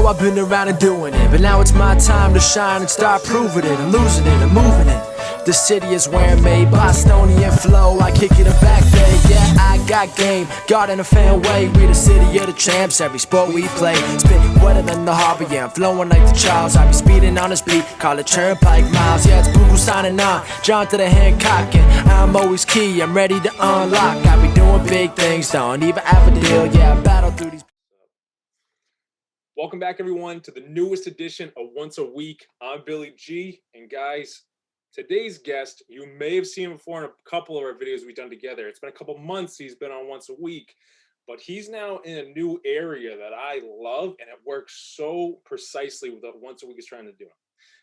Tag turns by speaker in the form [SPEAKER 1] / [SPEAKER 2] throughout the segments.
[SPEAKER 1] I've been around and doing it, but now it's my time to shine and start proving it. I'm losing it, I'm moving it. The city is where I'm made, Bostonian flow, I kick it in back bay. Yeah, I got game, God in a fan way. We the city of the champs, every sport we play. Spit wetter than the harbor, yeah, I'm flowing like the Charles. I be speeding on this beat, call it Turnpike Miles. Yeah, it's Boo signing on, John to the Hancock, and I'm always key, I'm ready to unlock. I be doing big things, don't even have a deal, yeah, I battle through these.
[SPEAKER 2] Welcome back, everyone, to the newest edition of Once a Week. I'm Billy G, and guys, today's guest, you may have seen him before in a couple of our videos we've done together. It's been a couple months he's been on Once a Week, but he's now in a new area that I love, and it works so precisely with what Once a Week is trying to do.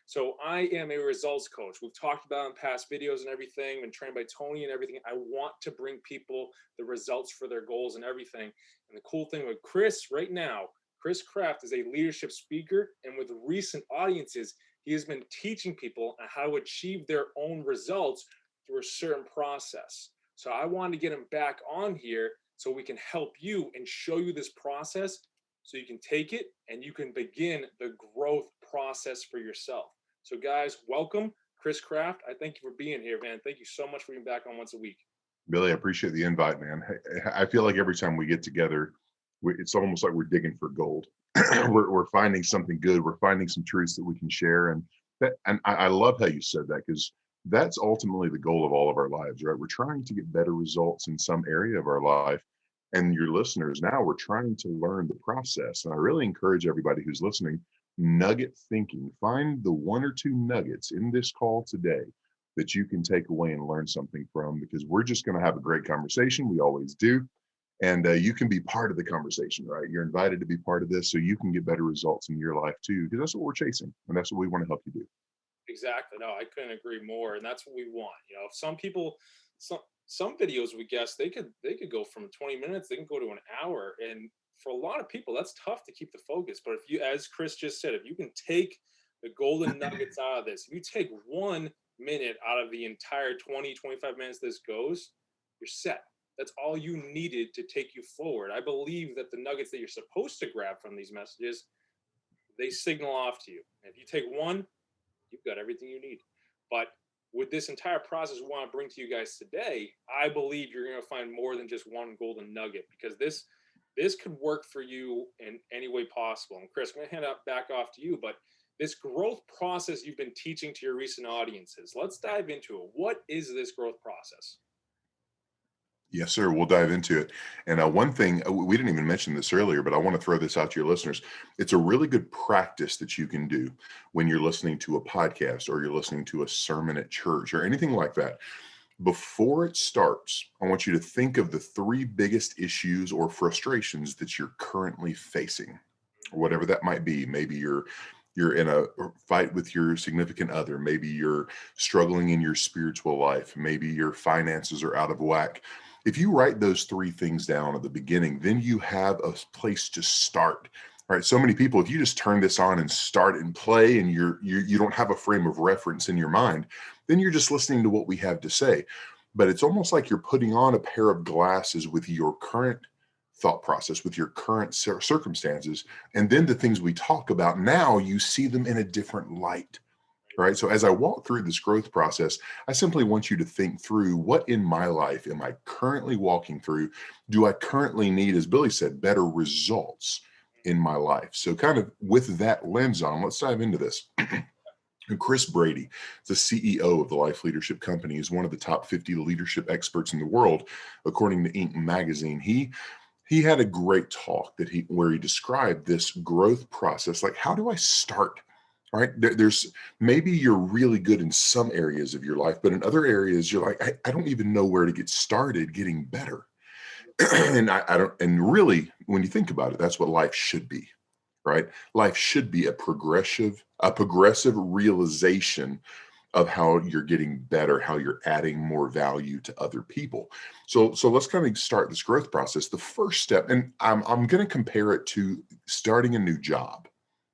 [SPEAKER 2] So I am a results coach. We've talked about in past videos and everything, been trained by Tony and everything. I want to bring people the results for their goals and everything. And the cool thing with Chris right now, Chris Kraft is a leadership speaker, and with recent audiences, he has been teaching people on how to achieve their own results through a certain process. So I wanted to get him back on here so we can help you and show you this process so you can take it and you can begin the growth process for yourself. So guys, welcome, Chris Kraft. I thank you for being here, man. Thank you so much for being back on Once a Week.
[SPEAKER 3] Billy, I appreciate the invite, man. I feel like every time we get together, it's almost like we're digging for gold. we're finding something good. We're finding some truths that we can share. And I love how you said that, because that's ultimately the goal of all of our lives, right? We're trying to get better results in some area of our life. And your listeners now, we're trying to learn the process. And I really encourage everybody who's listening, nugget thinking. Find the one or two nuggets in this call today that you can take away and learn something from, because we're just going to have a great conversation. We always do. And you can be part of the conversation, right? You're invited to be part of this so you can get better results in your life too, because that's what we're chasing. And that's what we want to help you do.
[SPEAKER 2] Exactly. No, I couldn't agree more. And that's what we want. You know, some people, some videos we guess they could go from 20 minutes, they can go to an hour. And for a lot of people, that's tough to keep the focus. But if you, as Chris just said, if you can take the golden nuggets out of this, if you take 1 minute out of the entire 20, 25 minutes this goes, you're set. That's all you needed to take you forward. I believe that the nuggets that you're supposed to grab from these messages, they signal off to you. And if you take one, you've got everything you need. But with this entire process we want to bring to you guys today, I believe you're going to find more than just one golden nugget, because this could work for you in any way possible. And Chris, I'm going to hand it back off to you, but this growth process you've been teaching to your recent audiences, let's dive into it. What is this growth process?
[SPEAKER 3] Yes, sir. We'll dive into it. And one thing, we didn't even mention this earlier, but I want to throw this out to your listeners. It's a really good practice that you can do when you're listening to a podcast or you're listening to a sermon at church or anything like that. Before it starts, I want you to think of the 3 biggest issues or frustrations that you're currently facing, or whatever that might be. Maybe you're in a fight with your significant other. Maybe you're struggling in your spiritual life. Maybe your finances are out of whack. If you write those 3 things down at the beginning, then you have a place to start. All right. So many people, if you just turn this on and start and play, and you don't have a frame of reference in your mind, then you're just listening to what we have to say. But it's almost like you're putting on a pair of glasses with your current thought process, with your current circumstances, and then the things we talk about now, you see them in a different light. Right. So as I walk through this growth process, I simply want you to think through, what in my life am I currently walking through? Do I currently need, as Billy said, better results in my life? So kind of with that lens on, let's dive into this. And Chris Brady, the CEO of the Life Leadership Company, is one of the top 50 leadership experts in the world, according to Inc. magazine. He had a great talk where he described this growth process. Like, how do I start? All right. There's maybe you're really good in some areas of your life, but in other areas you're like, I don't even know where to get started getting better. And I don't. And really, when you think about it, that's what life should be, right? Life should be a progressive realization of how you're getting better, how you're adding more value to other people. So let's kind of start this growth process. The first step, and I'm going to compare it to starting a new job.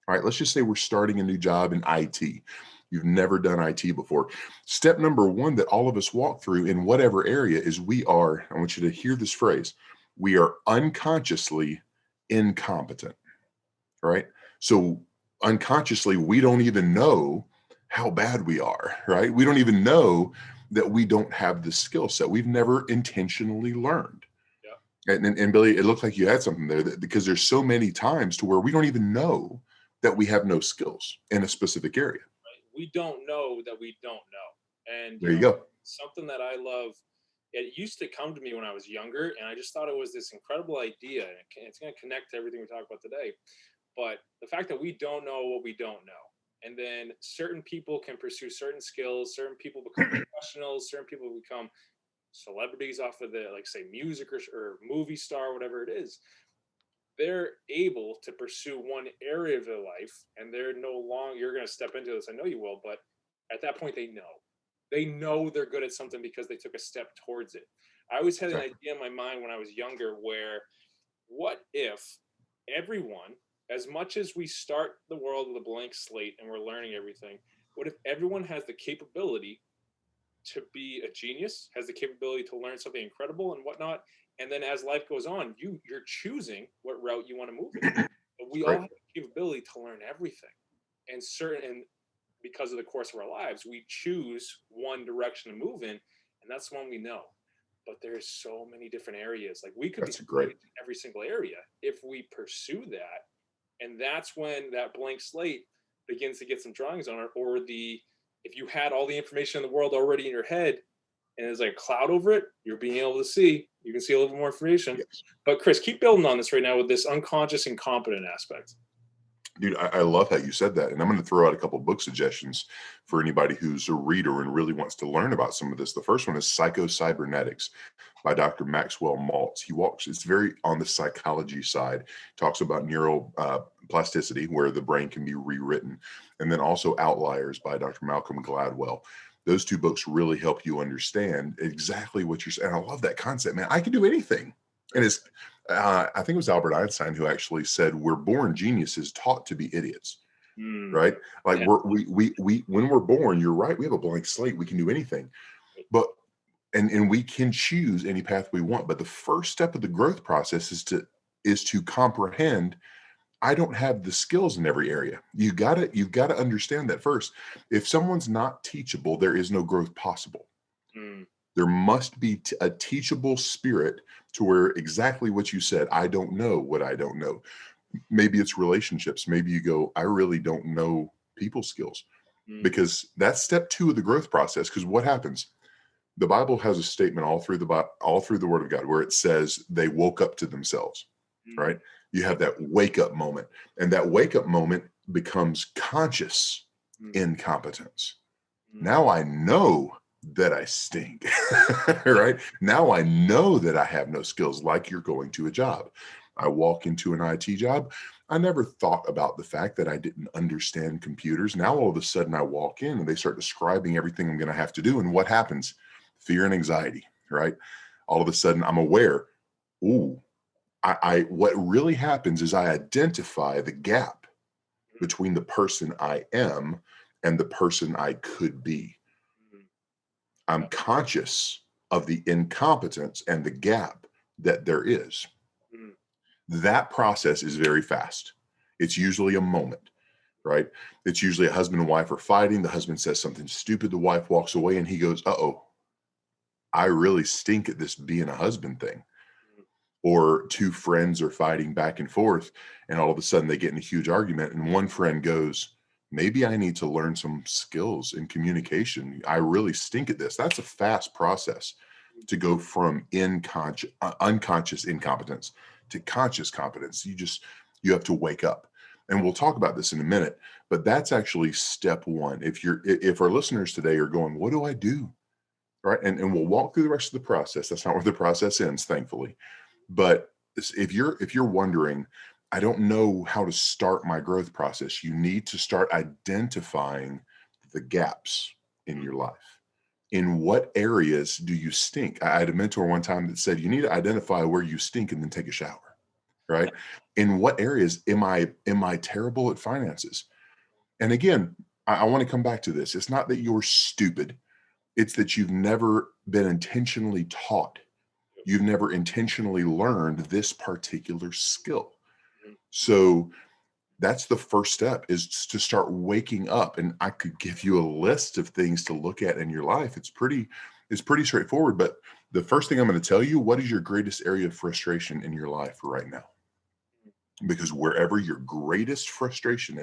[SPEAKER 3] All right, let's just say we're starting a new job in IT. You've never done IT before. Step number 1 that all of us walk through in whatever area is I want you to hear this phrase, we are unconsciously incompetent, right? So unconsciously, we don't even know how bad we are, right? We don't even know that we don't have the skill set. We've never intentionally learned.
[SPEAKER 2] Yeah.
[SPEAKER 3] And Billy, it looked like you had something there, that because there's so many times to where we don't even know that we have no skills in a specific area.
[SPEAKER 2] Right? We don't know that we don't know. And,
[SPEAKER 3] There you go.
[SPEAKER 2] something that I love, it used to come to me when I was younger, and I just thought it was this incredible idea. And it's going to connect to everything we talk about today. But the fact that we don't know what we don't know. And then certain people can pursue certain skills, certain people become professionals, certain people become celebrities off of the, like, say, music or movie star, whatever it is. They're able to pursue one area of their life, and they're no longer, you're going to step into this, I know you will, but at that point they know they're good at something because they took a step towards it. I always had an idea in my mind when I was younger where, what if everyone, as much as we start the world with a blank slate and we're learning everything, what if everyone has the capability to be a genius, has the capability to learn something incredible and whatnot, and then as life goes on, you're choosing what route you want to move in. But we all
[SPEAKER 3] Right.
[SPEAKER 2] have the capability to learn everything, and because of the course of our lives, we choose one direction to move in, and that's one we know. But there's so many different areas. Like, we could
[SPEAKER 3] That's
[SPEAKER 2] be
[SPEAKER 3] great.
[SPEAKER 2] great in every single area if we pursue that. And that's when that blank slate begins to get some drawings on it, or if you had all the information in the world already in your head and there's like a cloud over it, you're being able to see, you can see a little bit more information.
[SPEAKER 3] Yes.
[SPEAKER 2] But Chris, keep building on this right now with this unconscious incompetent aspect.
[SPEAKER 3] Dude, I love how you said that. And I'm going to throw out a couple of book suggestions for anybody who's a reader and really wants to learn about some of this. The first one is Psycho-Cybernetics by Dr. Maxwell Maltz. It's very on the psychology side, talks about neural plasticity, where the brain can be rewritten. And then also Outliers by Dr. Malcolm Gladwell. Those two books really help you understand exactly what you're saying. And I love that concept, man. I can do anything. And I think it was Albert Einstein who actually said, we're born geniuses taught to be idiots. Right? Like,
[SPEAKER 2] Yeah.
[SPEAKER 3] we when we're born, you're right, we have a blank slate. We can do anything. But and we can choose any path we want. But the first step of the growth process is to comprehend, I don't have the skills in every area. You've got to understand that first. If someone's not teachable, there is no growth possible. There must be a teachable spirit to where, exactly what you said, I don't know what I don't know. Maybe it's relationships. Maybe you go, I really don't know people skills, because that's step 2 of the growth process. Because what happens? The Bible has a statement all through the Word of God where it says they woke up to themselves, right? You have that wake up moment, and that wake up moment becomes conscious incompetence. Now I know that I stink, right? Now I know that I have no skills. Like, you're going to a job. I walk into an IT job. I never thought about the fact that I didn't understand computers. Now all of a sudden I walk in and they start describing everything I'm going to have to do. And what happens? Fear and anxiety, right? All of a sudden I'm aware, ooh, what really happens is I identify the gap between the person I am and the person I could be. I'm conscious of the incompetence and the gap that there is. That process is very fast. It's usually a moment, right? It's usually a husband and wife are fighting. The husband says something stupid. The wife walks away and he goes, uh-oh, I really stink at this being a husband thing. Or two friends are fighting back and forth, and all of a sudden they get in a huge argument, and one friend goes, maybe I need to learn some skills in communication. I really stink at this. That's a fast process to go from unconscious incompetence to conscious competence. You have to wake up. And we'll talk about this in a minute, but that's actually step 1. If our listeners today are going, what do I do? Right. And we'll walk through the rest of the process. That's not where the process ends, thankfully. But if you're wondering, I don't know how to start my growth process, you need to start identifying the gaps in your life. In what areas do you stink? I had a mentor one time that said, you need to identify where you stink and then take a shower, right? In what areas am I terrible at finances? And again, I want to come back to this. It's not that you're stupid. It's that you've never been intentionally taught. You've never intentionally learned this particular skill. So that's the first step, is to start waking up. And I could give you a list of things to look at in your life. It's pretty straightforward. But the first thing I'm going to tell you, what is your greatest area of frustration in your life right now? Because wherever your greatest frustration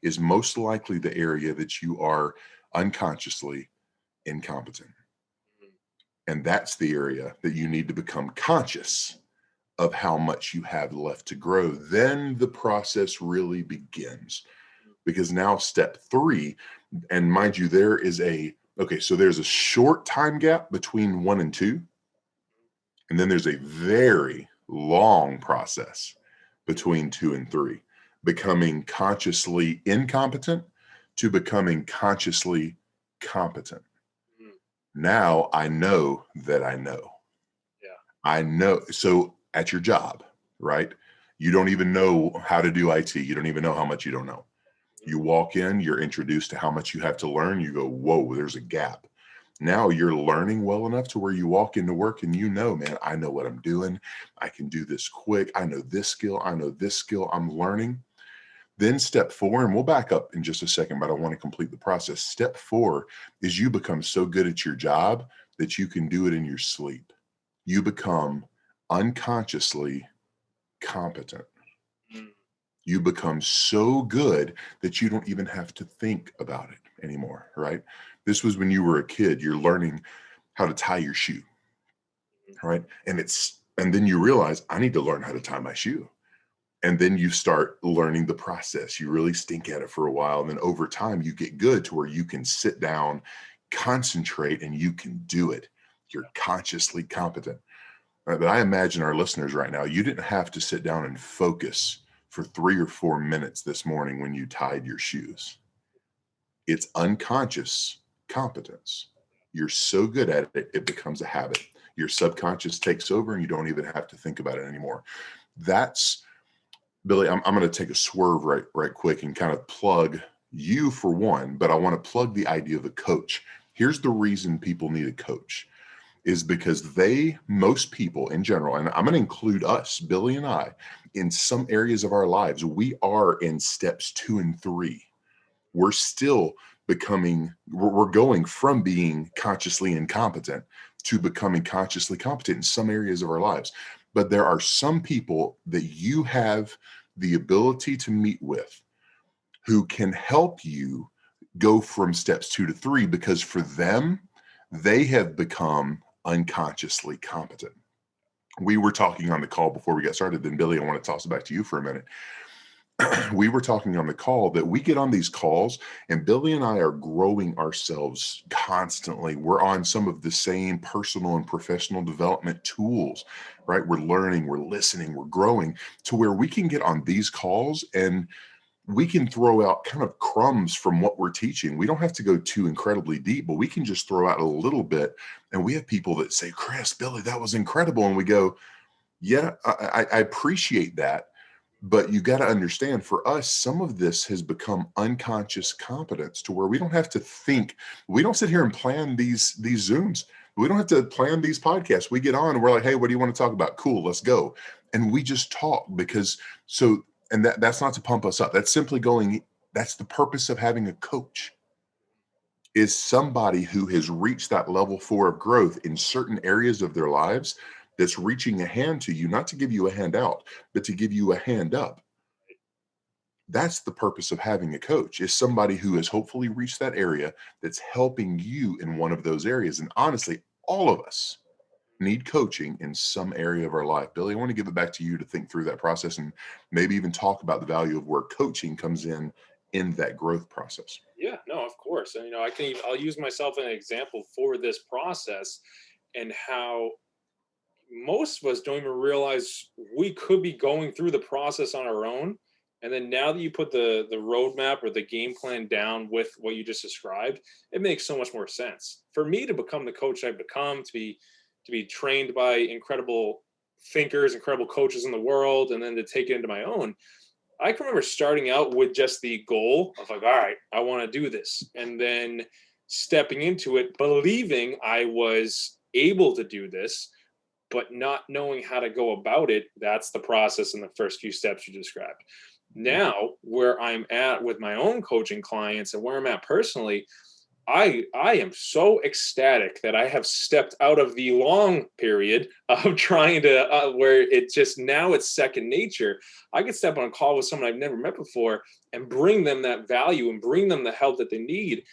[SPEAKER 3] is most likely the area that you are unconsciously incompetent. And that's the area that you need to become conscious of how much you have left to grow. Then the process really begins. Because now step 3, and mind you, there's a short time gap between 1 and 2, and then there's a very long process between 2 and 3, becoming consciously incompetent to becoming consciously competent. Now I know that I know.
[SPEAKER 2] Yeah.
[SPEAKER 3] I know. So at your job, right? You don't even know how to do IT. You don't even know how much you don't know. You walk in, you're introduced to how much you have to learn. You go, whoa, there's a gap. Now you're learning well enough to where you walk into work and you know, man, I know what I'm doing. I can do this quick. I know this skill. I know this skill. I'm learning. Then step 4, and we'll back up in just a second, but I want to complete the process. Step 4 is you become so good at your job that you can do it in your sleep. You become unconsciously competent. You become so good that you don't even have to think about it anymore, right? This was when you were a kid, you're learning how to tie your shoe, right? And then you realize, I need to learn how to tie my shoe. And then you start learning the process. You really stink at it for a while. And then over time, you get good to where you can sit down, concentrate, and you can do it. You're consciously competent. Right? But I imagine our listeners right now, you didn't have to sit down and focus for 3 or 4 minutes this morning when you tied your shoes. It's unconscious competence. You're so good at it, it becomes a habit. Your subconscious takes over and you don't even have to think about it anymore. That's Billy, I'm going to take a swerve right quick and kind of plug you for one, but I want to plug the idea of a coach. Here's the reason people need a coach is because most people in general, and I'm going to include us, Billy and I, in some areas of our lives, we are in steps 2 and 3. We're still we're going from being consciously incompetent to becoming consciously competent in some areas of our lives. But there are some people that you have the ability to meet with who can help you go from steps 2 to 3, because for them, they have become unconsciously competent. We were talking on the call before we got started. Then Billy, I want to toss it back to you for a minute. We were talking on the call that we get on these calls and Billy and I are growing ourselves constantly. We're on some of the same personal and professional development tools, right? We're learning, we're listening, we're growing to where we can get on these calls and we can throw out kind of crumbs from what we're teaching. We don't have to go too incredibly deep, but we can just throw out a little bit. And we have people that say, Chris, Billy, that was incredible. And we go, yeah, I appreciate that. But you got to understand, for us, some of this has become unconscious competence to where we don't have to think. We don't sit here and plan these Zooms. We don't have to plan these podcasts. We get on and we're like, hey, what do you want to talk about? Cool, let's go. And we just talk and that's not to pump us up. That's simply that's the purpose of having a coach, is somebody who has reached that level 4 of growth in certain areas of their lives that's reaching a hand to you, not to give you a hand out, but to give you a hand up. That's the purpose of having a coach, is somebody who has hopefully reached that area that's helping you in one of those areas. And honestly, all of us need coaching in some area of our life. Billy, I want to give it back to you to think through that process and maybe even talk about the value of where coaching comes in that growth process.
[SPEAKER 2] Yeah, no, of course. And, I'll use myself as an example for this process and how most of us don't even realize we could be going through the process on our own. And then now that you put the roadmap or the game plan down with what you just described, it makes so much more sense. For me to become the coach I've become, to be trained by incredible thinkers, incredible coaches in the world, and then to take it into my own, I can remember starting out with just the goal of like, all right, I want to do this. And then stepping into it, believing I was able to do this, but not knowing how to go about it. That's the process in the first few steps you described. Now, where I'm at with my own coaching clients and where I'm at personally, I am so ecstatic that I have stepped out of the long period of trying to where it just now it's second nature. I could step on a call with someone I've never met before and bring them that value and bring them the help that they need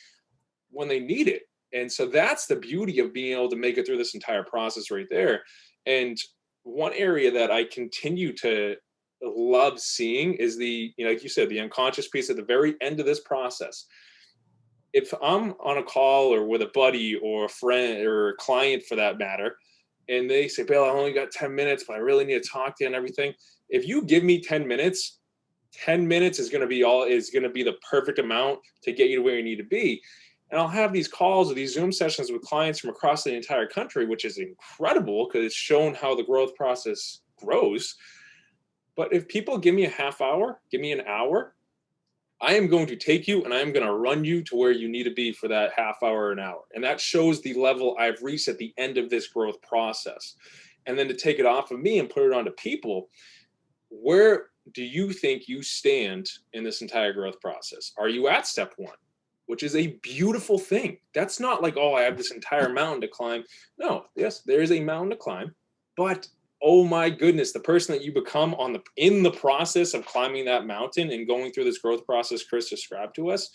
[SPEAKER 2] when they need it. And so that's the beauty of being able to make it through this entire process right there. And one area that I continue to love seeing is the, like you said, the unconscious piece at the very end of this process. If I'm on a call or with a buddy or a friend or a client for that matter, and they say, Bill, I only got 10 minutes, but I really need to talk to you and everything. If you give me 10 minutes, 10 minutes is going to be the perfect amount to get you to where you need to be. And I'll have these calls or these Zoom sessions with clients from across the entire country, which is incredible because it's shown how the growth process grows. But if people give me a half hour, give me an hour, I am going to take you and I am going to run you to where you need to be for that half hour or an hour. And that shows the level I've reached at the end of this growth process. And then to take it off of me and put it onto people, where do you think you stand in this entire growth process? Are you at step one, which is a beautiful thing? That's not like, oh, I have this entire mountain to climb. No, yes, there is a mountain to climb, but oh my goodness, the person that you become in the process of climbing that mountain and going through this growth process Chris described to us,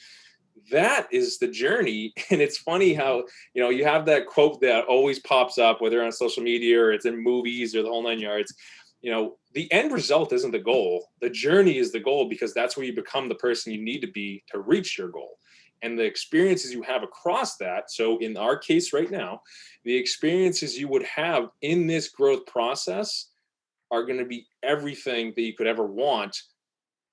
[SPEAKER 2] that is the journey. And it's funny how, you have that quote that always pops up, whether on social media or it's in movies or the whole 9 yards. The end result isn't the goal. The journey is the goal, because that's where you become the person you need to be to reach your goal. And the experiences you have across that. So in our case right now, the experiences you would have in this growth process are going to be everything that you could ever want.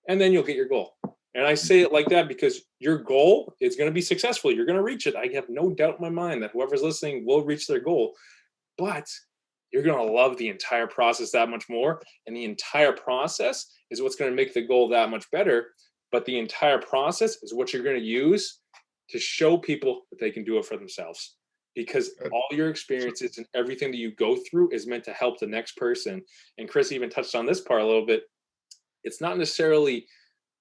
[SPEAKER 2] And then you'll get your goal. And I say it like that because your goal is going to be successful. You're going to reach it. I have no doubt in my mind that whoever's listening will reach their goal. But you're going to love the entire process that much more. And the entire process is what's going to make the goal that much better. But the entire process is what you're going to use to show people that they can do it for themselves. Because all your experiences and everything that you go through is meant to help the next person. And Chris even touched on this part a little bit. It's not necessarily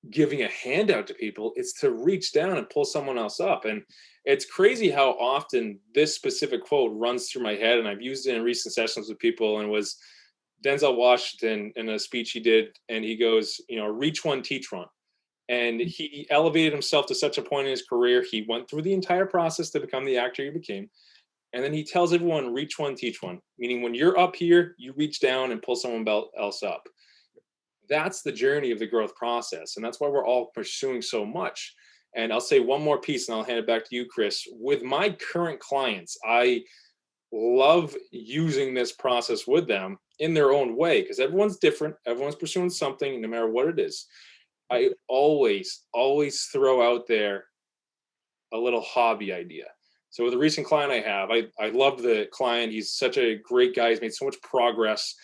[SPEAKER 2] giving a handout to people, it's to reach down and pull someone else up. And it's crazy how often this specific quote runs through my head, and I've used it in recent sessions with people, and was Denzel Washington in a speech he did, and he goes, reach one, teach one. And he elevated himself to such a point in his career, he went through the entire process to become the actor he became. And then he tells everyone, reach one, teach one, meaning when you're up here, you reach down and pull someone else up. That's the journey of the growth process. And that's why we're all pursuing so much. And I'll say one more piece and I'll hand it back to you, Chris. With my current clients, I love using this process with them in their own way, because everyone's different. Everyone's pursuing something, no matter what it is. I always throw out there a little hobby idea. So with a recent client I have, I love the client. He's such a great guy. He's made so much progress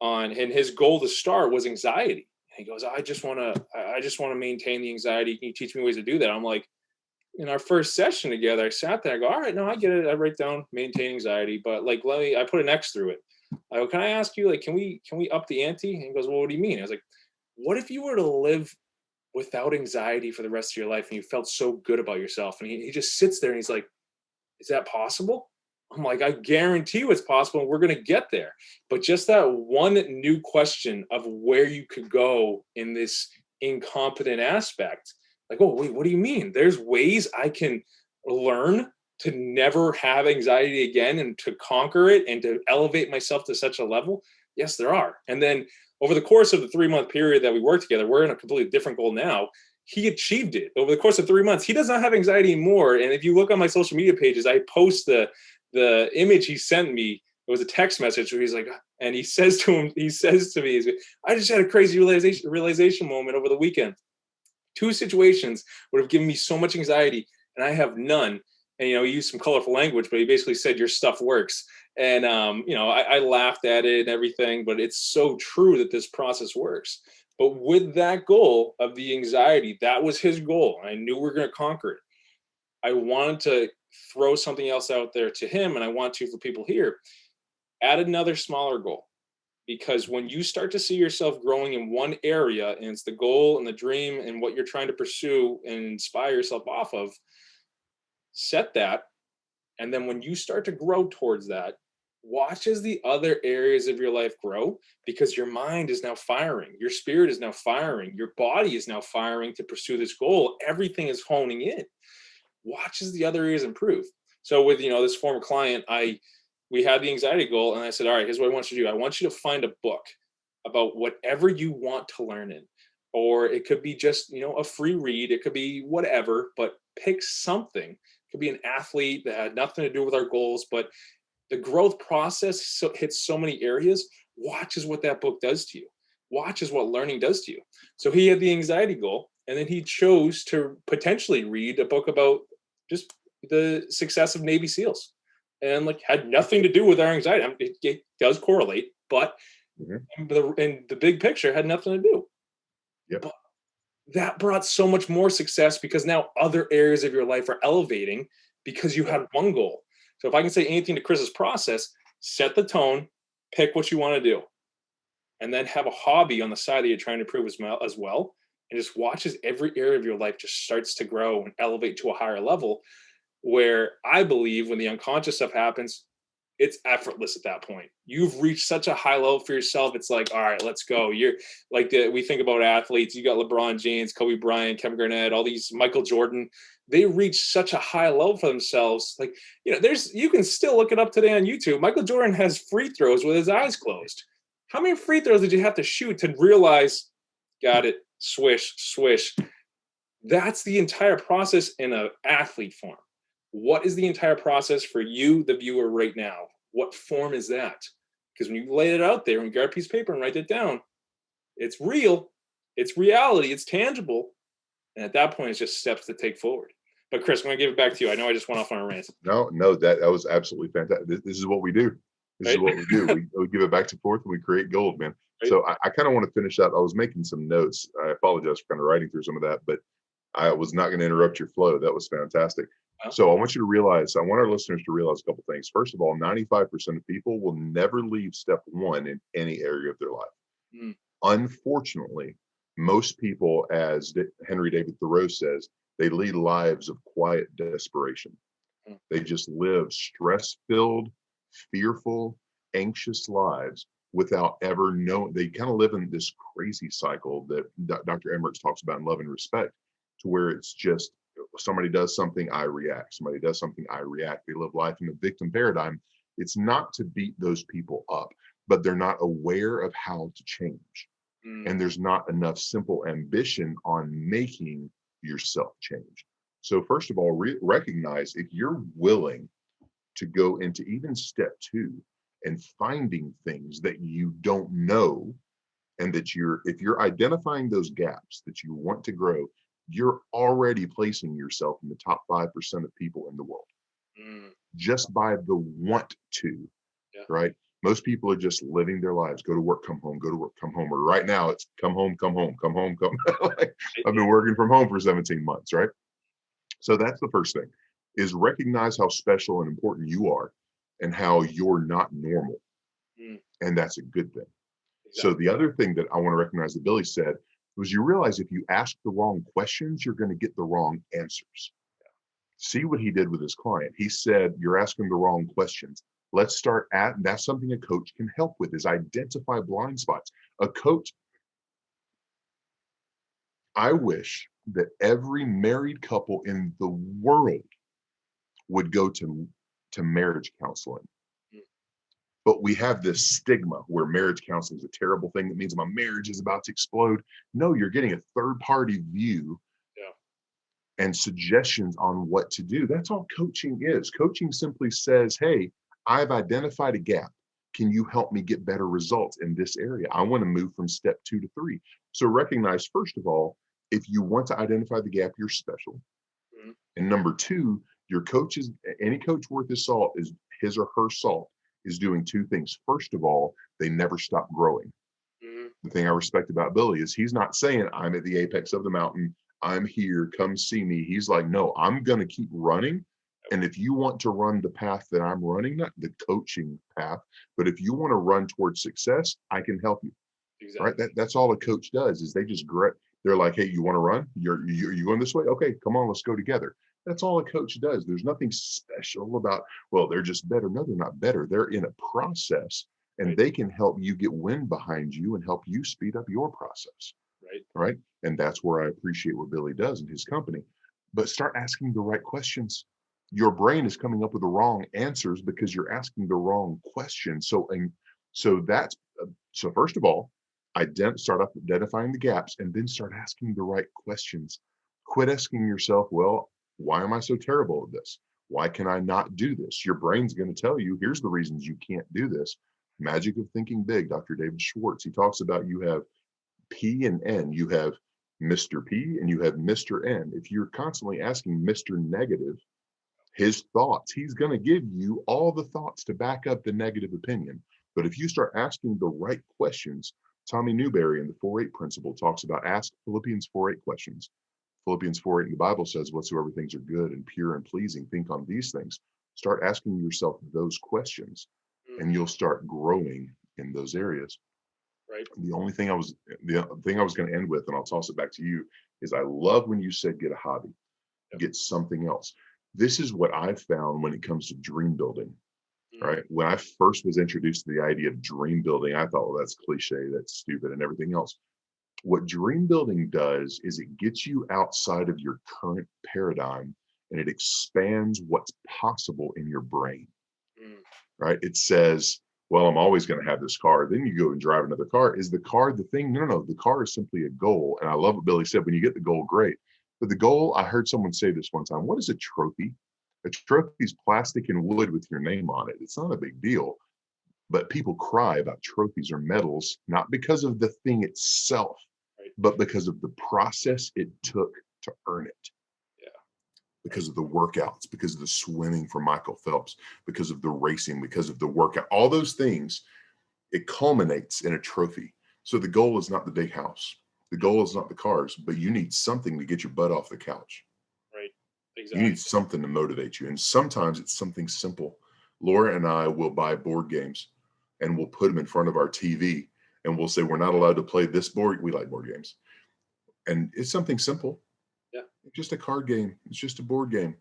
[SPEAKER 2] and his goal to start was anxiety. And he goes, I just want to maintain the anxiety. Can you teach me ways to do that? I'm like, in our first session together, I sat there, I go, all right, no, I get it. I write down maintain anxiety, but I put an X through it. I go, can I ask you, can we up the ante? And he goes, well, what do you mean? I was like, what if you were to live without anxiety for the rest of your life and you felt so good about yourself? And he just sits there and he's like, is that possible? I'm like, I guarantee you it's possible, and we're going to get there. But just that one new question of where you could go in this incompetent aspect, like, oh, wait, what do you mean? There's ways I can learn to never have anxiety again and to conquer it and to elevate myself to such a level? Yes, there are. And then over the course of the 3-month period that we worked together, we're in a completely different goal now. He achieved it over the course of 3 months. He does not have anxiety anymore. And if you look on my social media pages, I post the image he sent me. It was a text message where he's like, and he says to me, I just had a crazy realization moment over the weekend. 2 situations would have given me so much anxiety, and I have none. And, he used some colorful language, but he basically said, your stuff works. And, I laughed at it and everything, but it's so true that this process works. But with that goal of the anxiety, that was his goal. I knew we were going to conquer it. I wanted to throw something else out there to him, and I want to for people here. Add another smaller goal. Because when you start to see yourself growing in one area, and it's the goal and the dream and what you're trying to pursue and inspire yourself off of, set that. And then when you start to grow towards that, watch as the other areas of your life grow, because your mind is now firing, your spirit is now firing, your body is now firing to pursue this goal. Everything is honing in. Watch as the other areas improve. So with, this former client, we had the anxiety goal, and I said, all right, here's what I want you to do. I want you to find a book about whatever you want to learn in, or it could be just, a free read. It could be whatever, but pick something. It could be an athlete that had nothing to do with our goals, but the growth process hits so many areas. Watch as what that book does to you. Watch as what learning does to you. So he had the anxiety goal, and then he chose to potentially read a book about just the success of Navy SEALs, and had nothing to do with our anxiety. I mean, it does correlate, but in the big picture had nothing to do.
[SPEAKER 3] Yep.
[SPEAKER 2] But that brought so much more success, because now other areas of your life are elevating because you had one goal. So if I can say anything to Chris's process, set the tone, pick what you want to do, and then have a hobby on the side that you're trying to improve as well. And just watch as every area of your life just starts to grow and elevate to a higher level, where I believe when the unconscious stuff happens, it's effortless at that point. You've reached such a high level for yourself. It's like, all right, let's go. You're we think about athletes. You got LeBron James, Kobe Bryant, Kevin Garnett, all these, Michael Jordan. They reach such a high level for themselves. You can still look it up today on YouTube. Michael Jordan has free throws with his eyes closed. How many free throws did you have to shoot to realize, got it, swish, swish? That's the entire process in an athlete form. What is the entire process for you, the viewer, right now? What form is that? Because when you lay it out there and grab a piece of paper and write it down, it's real, it's reality, it's tangible. And at that point, it's just steps to take forward. But Chris, I'm going to give it back to you. I know I just went off on a rant.
[SPEAKER 3] No, that was absolutely fantastic. This is what we do. This is what we do. We give it back and forth, and we create gold, man. Right. So I kind of want to finish out. I was making some notes. I apologize for kind of writing through some of that, but I was not going to interrupt your flow. That was fantastic. So I want our listeners to realize a couple things. First of all, 95% of people will never leave step one in any area of their life. Unfortunately, most people, as Henry David Thoreau says, they lead lives of quiet desperation. They just live stress-filled, fearful, anxious lives without ever knowing. They kind of live in this crazy cycle that Dr. Emmerichs talks about in Love and Respect, to where it's just somebody does something, I react. Somebody does something, I react. They live life in the victim paradigm. It's not to beat those people up, but they're not aware of how to change. And there's not enough simple ambition on making yourself change. So first of all, recognize if you're willing to go into even step two and finding things that you don't know, and that if you're identifying those gaps that you want to grow, you're already placing yourself in the top 5% of people in the world just by the want to, right? Most people are just living their lives. Go to work, come home, go to work, come home. Or right now it's come home, come home, come home, come. I've been working from home for 17 months, right? So that's the first thing, is recognize how special and important you are and how you're not normal. And that's a good thing. So the other thing that I want to recognize that Billy said was, you realize if you ask the wrong questions, you're going to get the wrong answers. See what he did with his client. He said, you're asking the wrong questions. Let's start at, and that's something a coach can help with, is identify blind spots. A coach, I wish that every married couple in the world would go to marriage counseling. But we have this stigma where marriage counseling is a terrible thing. That means my marriage is about to explode. No, you're getting a third-party view and suggestions on what to do. That's all coaching is. Coaching simply says, hey, I've identified a gap. Can you help me get better results in this area? I want to move from step 2 to 3. So recognize, first of all, if you want to identify the gap, you're special. And number 2, any coach worth his salt is his or her salt is doing 2 things. First of all, they never stop growing. The thing I respect about Billy is he's not saying, I'm at the apex of the mountain, I'm here, come see me. He's like, no, I'm going to keep running And if you want to run the path that I'm running, not the coaching path, but if you want to run towards success, I can help you. Right?
[SPEAKER 2] Exactly.
[SPEAKER 3] That's all a coach does is they just they're like, hey, you want to run? You going this way? Okay, come on, let's go together. That's all a coach does. There's nothing special about, well, they're just better. No, they're not better. They're in a process and
[SPEAKER 2] Right.
[SPEAKER 3] they can help you get wind behind you and help you speed up your process.
[SPEAKER 2] Right.
[SPEAKER 3] Right. And that's where I appreciate what Billy does in his company. But start asking the right questions. Your brain is coming up with the wrong answers because you're asking the wrong questions. So first of all, start off identifying the gaps and then start asking the right questions. Quit asking yourself, well, why am I so terrible at this? Why can I not do this? Your brain's going to tell you, here's the reasons you can't do this. Magic of Thinking Big, Dr. David Schwartz. He talks about you have P and N. You have Mr. P and you have Mr. N. If you're constantly asking Mr. Negative his thoughts, he's going to give you all the thoughts to back up the negative opinion. But if you start asking the right questions, Tommy Newberry in the 4-8 principle talks about ask Philippians 4:8 questions. Philippians 4:8 in the Bible says, whatsoever things are good and pure and pleasing, think on these things. Start asking yourself those questions and you'll start growing in those areas.
[SPEAKER 2] Right.
[SPEAKER 3] The thing I was going to end with, and I'll toss it back to you, is I love when you said get a hobby, get something else. This is what I've found when it comes to dream building. Right. When I first was introduced to the idea of dream building, I thought, well, that's cliche, that's stupid, and everything else. What dream building does is it gets you outside of your current paradigm and it expands what's possible in your brain. Right. It says, well, I'm always going to have this car. Then you go and drive another car. Is the car the thing? No. The car is simply a goal. And I love what Billy said. When you get the goal, great. But the goal, I heard someone say this one time, what is a trophy? A trophy is plastic and wood with your name on it. It's not a big deal. But people cry about trophies or medals, not because of the thing itself, but because of the process it took to earn it. Because of the workouts, because of the swimming for Michael Phelps, because of the racing, because of the workout, all those things, it culminates in a trophy. So the goal is not the big house. The goal is not the cars, but you need something to get your butt off the couch.
[SPEAKER 2] Right. Exactly.
[SPEAKER 3] You need something to motivate you. And sometimes it's something simple. Laura and I will buy board games and we'll put them in front of our TV and we'll say, we're not allowed to play this board. We like board games. And it's something simple.
[SPEAKER 2] Yeah.
[SPEAKER 3] It's just a card game. It's just a board game.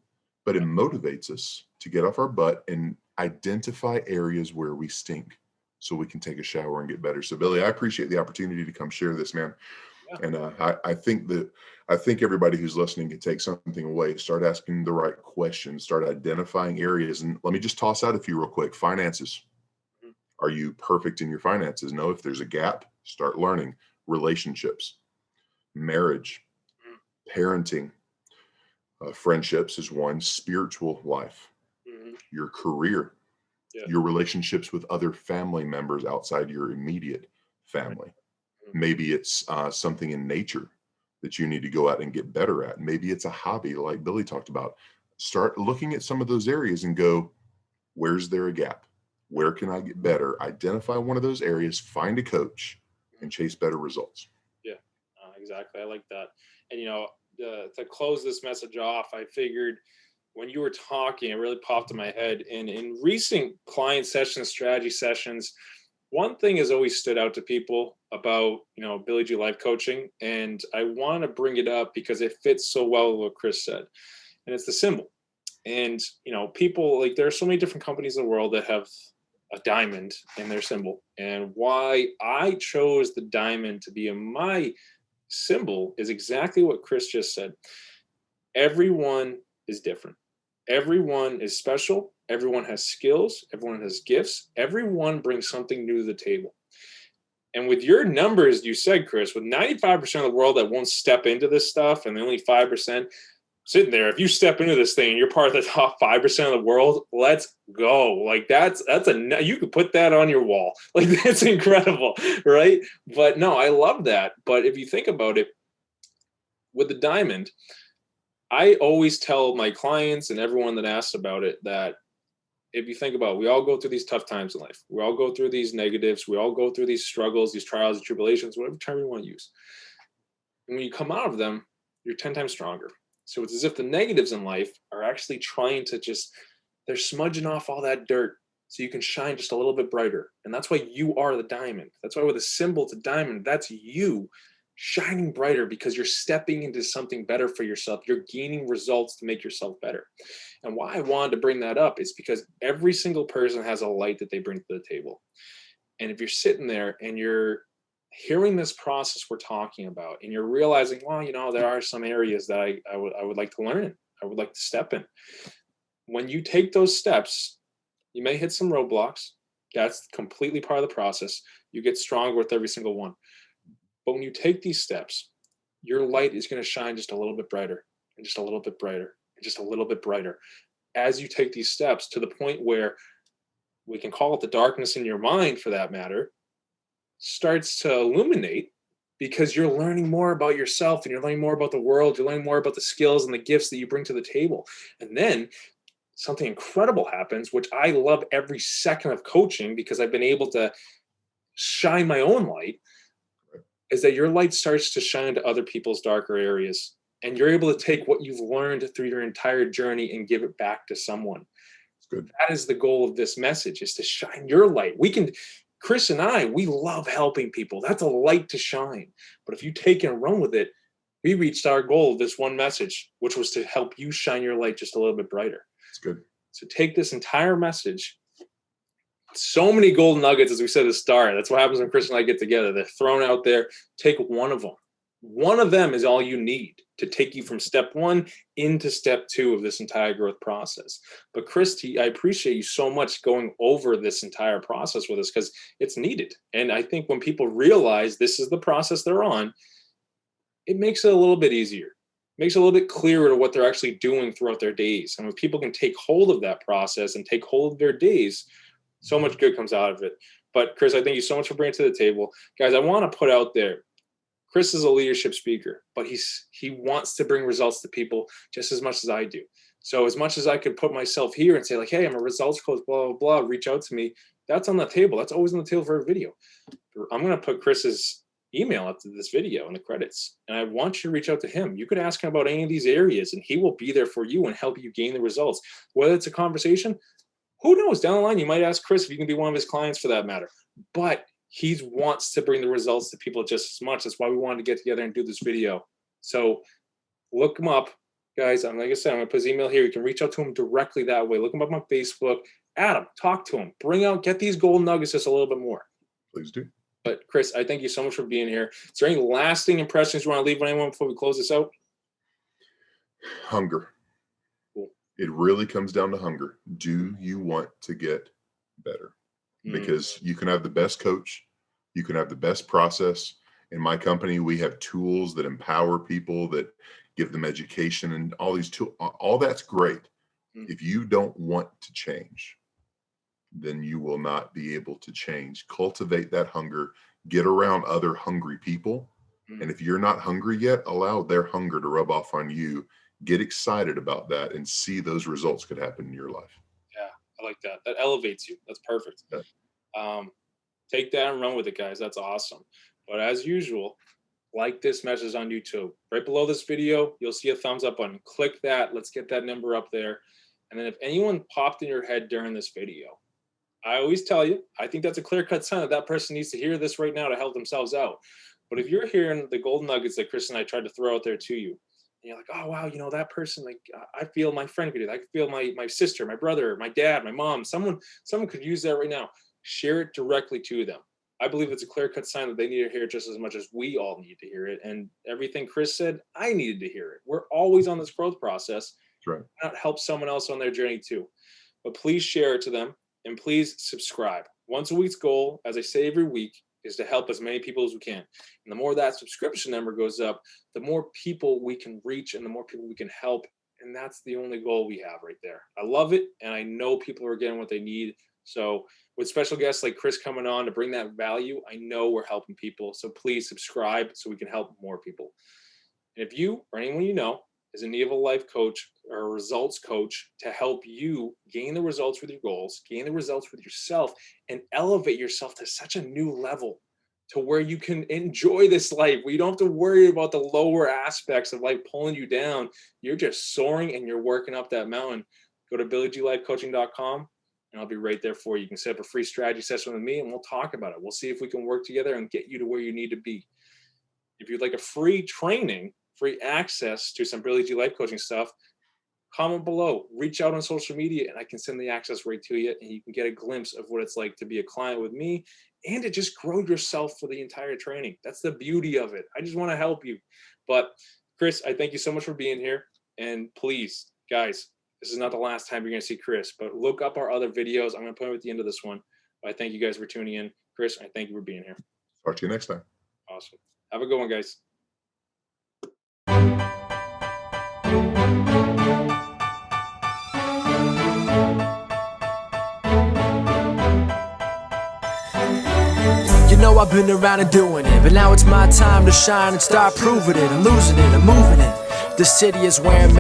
[SPEAKER 3] But it motivates us to get off our butt and identify areas where we stink so we can take a shower and get better. So Billy, I appreciate the opportunity to come share this, man. Yeah. And I think everybody who's listening can take something away. Start asking the right questions, start identifying areas. And let me just toss out a few real quick. Finances. Are you perfect in your finances? No. If there's a gap, start learning. Relationships, marriage, parenting, friendships is one. Spiritual life, your career, your relationships with other family members outside your immediate family. Maybe it's something in nature that you need to go out and get better at. Maybe it's a hobby like Billy talked about. Start looking at some of those areas and go, where's there a gap? Where can I get better? Identify one of those areas, find a coach, and chase better results.
[SPEAKER 2] Yeah, exactly. I like that. And, to close this message off, I figured when you were talking, it really popped in my head. And in recent client sessions, strategy sessions, one thing has always stood out to people about, Billy G Life Coaching. And I want to bring it up because it fits so well with what Chris said. And it's the symbol. And, people, there are so many different companies in the world that have a diamond in their symbol. And why I chose the diamond to be in my symbol is exactly what Chris just said. Everyone is different. Everyone is special. Everyone has skills. Everyone has gifts. Everyone brings something new to the table. And with your numbers, you said, Chris, with 95% of the world that won't step into this stuff and only 5% sitting there, if you step into this thing and you're part of the top 5% of the world, let's go. You could put that on your wall. That's incredible, right? But no, I love that. But if you think about it, with the diamond, I always tell my clients and everyone that asks about it that if you think about it, we all go through these tough times in life. We all go through these negatives. We all go through these struggles, these trials and tribulations, whatever term you want to use. And when you come out of them, you're 10 times stronger. So it's as if the negatives in life are actually trying to they're smudging off all that dirt so you can shine just a little bit brighter. And that's why you are the diamond. That's why with a symbol to diamond, that's you shining brighter because you're stepping into something better for yourself. You're gaining results to make yourself better. And why I wanted to bring that up is because every single person has a light that they bring to the table. And if you're sitting there and you're hearing this process we're talking about, and you're realizing, well, there are some areas that I would like to learn in, I would like to step in. When you take those steps, you may hit some roadblocks. That's completely part of the process. You get stronger with every single one. But when you take these steps, your light is going to shine just a little bit brighter, and just a little bit brighter, and just a little bit brighter as you take these steps, to the point where we can call it the darkness in your mind, for that matter, starts to illuminate, because you're learning more about yourself and you're learning more about the world. You're learning more about the skills and the gifts that you bring to the table. And then something incredible happens, which I love every second of coaching, because I've been able to shine my own light, is that your light starts to shine into other people's darker areas. And you're able to take what you've learned through your entire journey and give it back to someone.
[SPEAKER 3] Good.
[SPEAKER 2] That is the goal of this message, is to shine your light. Chris and I, we love helping people. That's a light to shine. But if you take and run with it, we reached our goal of this one message, which was to help you shine your light just a little bit brighter.
[SPEAKER 3] It's good.
[SPEAKER 2] So take this entire message. So many golden nuggets, as we said at the start. That's what happens when Chris and I get together. They're thrown out there. Take one of them. One of them is all you need to take you from step one into step two of this entire growth process. But Christy, I appreciate you so much going over this entire process with us, because it's needed. And I think when people realize this is the process they're on, it makes it a little bit easier. It makes it a little bit clearer to what they're actually doing throughout their days. And when people can take hold of that process and take hold of their days, so much good comes out of it. But Chris, I thank you so much for bringing it to the table. Guys, I want to put out there, Chris is a leadership speaker, but he wants to bring results to people just as much as I do. So as much as I could put myself here and say, like, hey, I'm a results coach, blah, blah, blah, reach out to me, that's on the table. That's always on the table for a video. I'm going to put Chris's email up to this video in the credits, and I want you to reach out to him. You could ask him about any of these areas, and he will be there for you and help you gain the results. Whether it's a conversation, who knows, down the line, you might ask Chris if you can be one of his clients, for that matter. But he wants to bring the results to people just as much. That's why we wanted to get together and do this video. So look him up, guys. Like I said, I'm going to put his email here. You can reach out to him directly that way. Look him up on Facebook. Add him, talk to him, get these golden nuggets just a little bit more.
[SPEAKER 3] Please do.
[SPEAKER 2] But Chris, I thank you so much for being here. Is there any lasting impressions you want to leave with anyone before we close this out?
[SPEAKER 3] Hunger.
[SPEAKER 2] Cool.
[SPEAKER 3] It really comes down to hunger. Do you want to get better? Because you can have the best coach, you can have the best process. In my company, we have tools that empower people, that give them education, and all these tools. All that's great. If you don't want to change, then you will not be able to change. Cultivate that hunger. Get around other hungry people. And if you're not hungry yet, allow their hunger to rub off on you. Get excited about that and see those results could happen in your life.
[SPEAKER 2] Yeah, I like that. That elevates you. That's perfect.
[SPEAKER 3] Yeah.
[SPEAKER 2] Take that and run with it, guys. That's awesome. But as usual, like this message on YouTube. Right below this video, you'll see a thumbs up button. Click that. Let's get that number up there. And then if anyone popped in your head during this video, I always tell you, I think that's a clear-cut sign that that person needs to hear this right now to help themselves out. But if you're hearing the golden nuggets that Chris and I tried to throw out there to you, and you're like, oh, wow, that person, like, I feel my friend could do that. I feel my sister, my brother, my dad, my mom, someone could use that right now. Share it directly to them. I believe it's a clear-cut sign that they need to hear it just as much as we all need to hear it. And everything Chris said, I needed to hear it. We're always on this growth process.
[SPEAKER 3] That's right.
[SPEAKER 2] Why not help someone else on their journey too? But please share it to them, and please subscribe. Once a week's goal, as I say every week, is to help as many people as we can. And the more that subscription number goes up, the more people we can reach and the more people we can help. And that's the only goal we have right there. I love it. And I know people are getting what they need. So with special guests like Chris coming on to bring that value, I know we're helping people. So please subscribe so we can help more people. And if you or anyone you know is in need of a life coach or a results coach to help you gain the results with your goals, gain the results with yourself, and elevate yourself to such a new level to where you can enjoy this life, where you don't have to worry about the lower aspects of life pulling you down. You're just soaring and you're working up that mountain. Go to BillyGLifeCoaching.com and I'll be right there for you. You can set up a free strategy session with me and we'll talk about it. We'll see if we can work together and get you to where you need to be. If you'd like a free training, free access to some Billy G Life Coaching stuff, comment below, reach out on social media, and I can send the access right to you, and you can get a glimpse of what it's like to be a client with me and to just grow yourself for the entire training. That's the beauty of it. I just want to help you. But Chris, I thank you so much for being here. And please, guys, this is not the last time you're going to see Chris, but look up our other videos. I'm going to put them at the end of this one. But I thank you guys for tuning in. Chris, I thank you for being here.
[SPEAKER 3] Talk to you next time.
[SPEAKER 2] Awesome. Have a good one, guys.
[SPEAKER 1] You know I've been around and doing it, but now it's my time to shine and start proving it. I'm losing it, I'm moving it. The city is where I'm